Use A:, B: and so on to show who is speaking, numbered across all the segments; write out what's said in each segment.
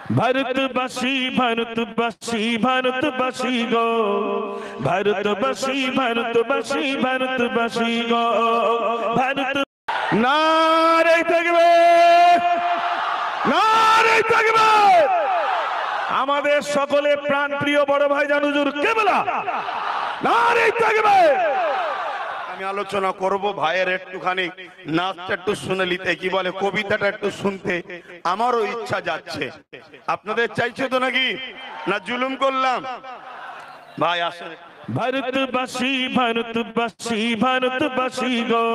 A: ভারতবাসী ভারতবাসী ভারতবাসী গো, ভারতবাসী ভারতবাসী ভারতবাসী গো, ভারত। নারে তাকবীর, নারে তাকবীর। আমাদের সকলে প্রাণ প্রিয় বড় ভাইজান হুজুর কেবলা, নারে তাকবীর।
B: আমি আলোচনা করব ভাইয়ের একটুখানি নাচটা একটু শুনে নিতে, কি বলে কবিতাটা একটু শুনতে আমারও ইচ্ছা যাচ্ছে। আপনাদের চাইছে তো নাকি, না জুলুম করলাম? ভাই আসেন।
A: ভারতবাসী ভারতবাসী ভারতবাসী গো,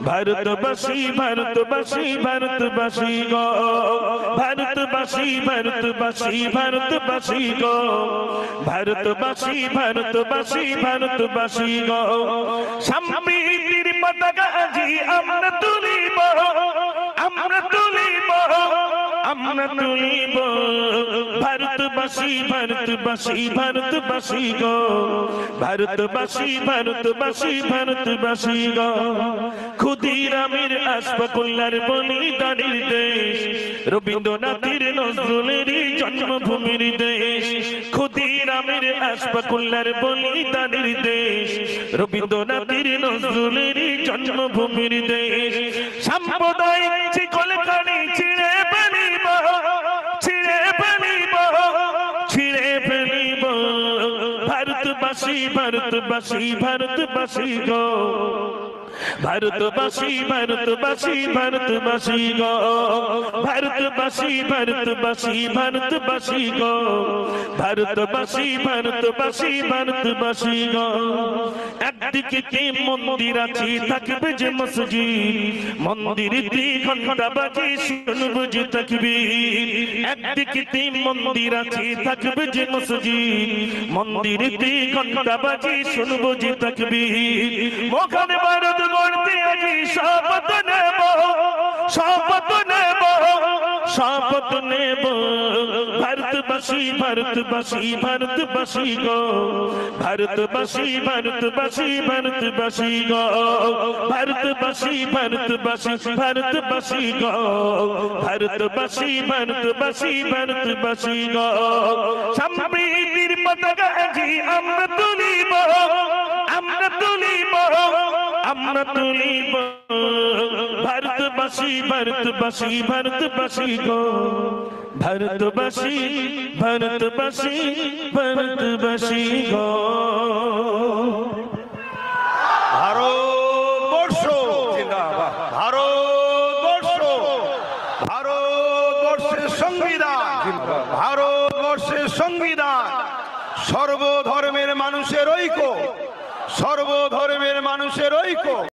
A: ভারতবাসী ভারতবাসী ভারতবাসী গো, ভারতবাসী ভারতবাসী ভারতবাসী গো, ভারতবাসী ভারতবাসী ভারতবাসী গো। সম্প্রীতির পতাকা আজি আমরা তুলিব, আমরা তুলিব, আমরা তুলিব। ভারতবাসী ভারতবাসী ভারতবাসী গো, ভারতবাসী ভারতবাসী ভারতবাসী গো। ক্ষুদিরামের আশফাকুল্লাহর বলিদানের দেশ, রবীন্দ্রনাথের নজরুলেরই জন্মভূমির দেশ। ক্ষুদিরামের আশফাকুল্লাহর বলিদানের দেশ, রবীন্দ্রনাথের নজরুলেরই জন্মভূমির দেশ। সাম্প্রদায়িক শিকলখানি ছিঁড়ে ফেলিব, ছিঁড়ে ফেলিব, ছিঁড়ে ফেলিব। ভারতবাসী ভারতবাসী ভারতবাসী গো, ভারতবাসী ভারতবাসী ভারতবাসী গো, ভারতবাসী ভারতবাসী ভারতবাসী গো, ভারতবাসী ভারতবাসী ভারতবাসী গো। একদিকে কি মন্দির আছে থাকবে যে মসজিদ, মন্দিরেতে ঘন্টা বাজে শুনবো যে তাকবীর। একদিকে কি মন্দির আছে থাকবে যে মসজিদ, মন্দিরেতে ঘন্টা বাজে শুনবো যে তাকবীর। মোখানে ভারত গড়তে আজি শপথ নেব, শপথ নেব, শপথ নেব। ভারতবাসী ভারতবাসী ভারতবাসী গো, ভারতবাসী ভারতবাসী ভারতবাসী গো, ভারতবাসী ভারতবাসী ভারতবাসী গো, ভারতবাসী ভারতবাসী ভারতবাসী গো। সম্প্রীতির পতাকা আজি আমরা তুলিব, আমরা তুলিব, আমরা তুলিব। ভারতবাসী ভারতবাসী ভারতবাসী গো, ভারতবাসী ভারতবাসী ভারতবাসী গো।
B: ভারতবর্ষ জিন্দাবাদ, ভারতবর্ষ, ভারতবর্ষের সংবিধান, ভারতবর্ষের সংবিধান সর্বধর্মের মানুষের ঐক্য, সর্বধর্মের মানুষের ঐক্য।